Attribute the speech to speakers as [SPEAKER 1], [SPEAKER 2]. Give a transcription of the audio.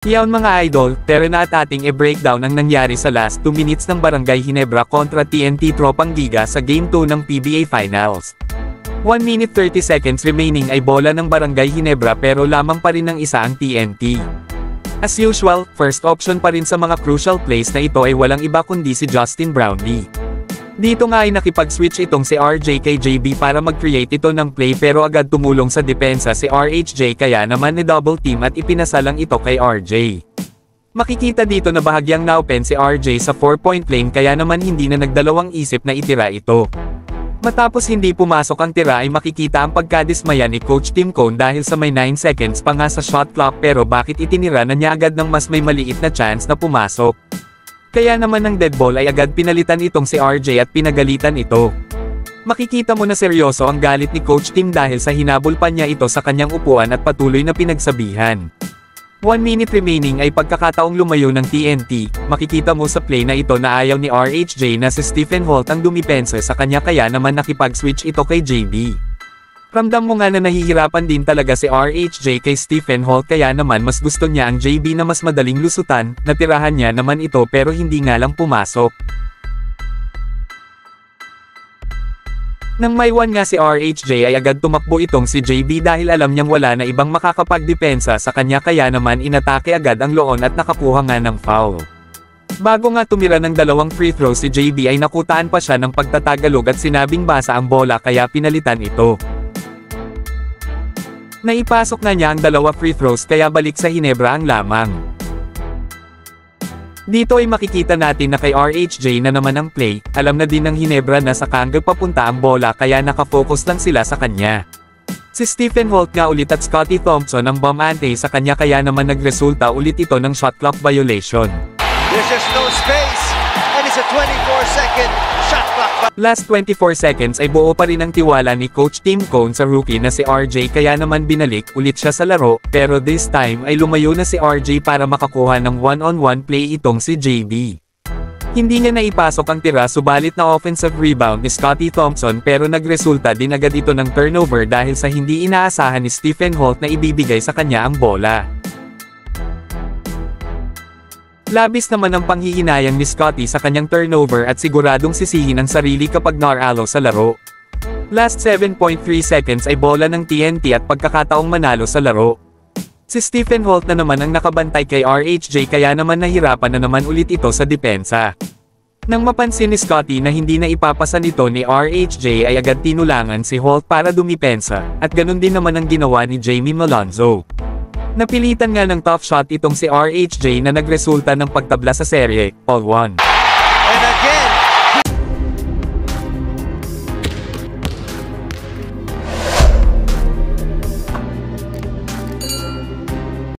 [SPEAKER 1] Yawn mga idol, tara na at ating i-breakdown ang nangyari sa last 2 minutes ng Barangay Ginebra kontra TNT Tropang Giga sa Game 2 ng PBA Finals. 1 minute 30 seconds remaining ay bola ng Barangay Ginebra pero lamang pa rin ng isa ang TNT. As usual, first option pa rin sa mga crucial plays na ito ay walang iba kundi si Justin Brownlee. Dito nga ay nakipag-switch itong si RJ kay JB para mag-create ito ng play pero agad tumulong sa depensa si RHJ kaya naman ni-double team at ipinasa lang ito kay RJ. Makikita dito na bahagyang na-open si RJ sa 4-point lane kaya naman hindi na nagdalawang isip na itira ito. Matapos hindi pumasok ang tira ay makikita ang pagkadismaya ni Coach Tim Cone dahil sa may 9 seconds pa nga sa shot clock pero bakit itinira na niya agad ng mas may maliit na chance na pumasok. Kaya naman ng dead ball ay agad pinalitan itong si RJ at pinagalitan ito. Makikita mo na seryoso ang galit ni Coach Tim dahil sa hinabol pa niya ito sa kanyang upuan at patuloy na pinagsabihan. 1 minute remaining ay pagkakataong lumayo ng TNT, makikita mo sa play na ito na ayaw ni RHJ na si Stephen Holt ang dumipensa sa kanya kaya naman nakipag-switch ito kay JB. Ramdam mo nga na nahihirapan din talaga si RHJ kay Stephen Holt kaya naman mas gusto niya ang JB na mas madaling lusutan, natirahan niya naman ito pero hindi nga lang pumasok. Nang may 1 nga si RHJ ay agad tumakbo itong si JB dahil alam niyang wala na ibang makakapagdepensa sa kanya kaya naman inatake agad ang loon at nakakuha nga ng foul. Bago nga tumira ng dalawang free throw si JB ay nakutaan pa siya ng pagtatagalog at sinabing basa ang bola kaya pinalitan ito. Naipasok na niya ang 2 free throws kaya balik sa Ginebra ang lamang. Dito ay makikita natin na kay RHJ na naman ang play, alam na din ng Ginebra na sa kangge papunta ang bola kaya nakafocus lang sila sa kanya. Si Stephen Holt nga ulit at Scottie Thompson ang bomb ante sa kanya kaya naman nagresulta ulit ito ng shot clock violation.
[SPEAKER 2] There's just no space and it's a 24-second shot clock.
[SPEAKER 1] Last 24 seconds ay buo pa rin ang tiwala ni Coach Tim Cone sa rookie na si RJ kaya naman binalik ulit siya sa laro, pero this time ay lumayo na si RJ para makakuha ng one-on-one play itong si JB. Hindi niya naipasok ang tira subalit na offensive rebound ni Scottie Thompson pero nagresulta din agad ito ng turnover dahil sa hindi inaasahan ni Stephen Holt na ibibigay sa kanya ang bola. Labis naman ang panghihinayang ni Scottie sa kanyang turnover at siguradong sisihin ang sarili kapag naralo sa laro. Last 7.3 seconds ay bola ng TNT at pagkakataong manalo sa laro. Si Stephen Holt na naman ang nakabantay kay RHJ kaya naman nahirapan na naman ulit ito sa depensa. Nang mapansin ni Scottie na hindi na ipapasa nito ni RHJ ay agad tinulangan si Holt para dumipensa, at ganun din naman ang ginawa ni Jamie Malonzo. Napilitan nga ng tough shot itong si RHJ na nagresulta ng pagtabla sa serye, all 1.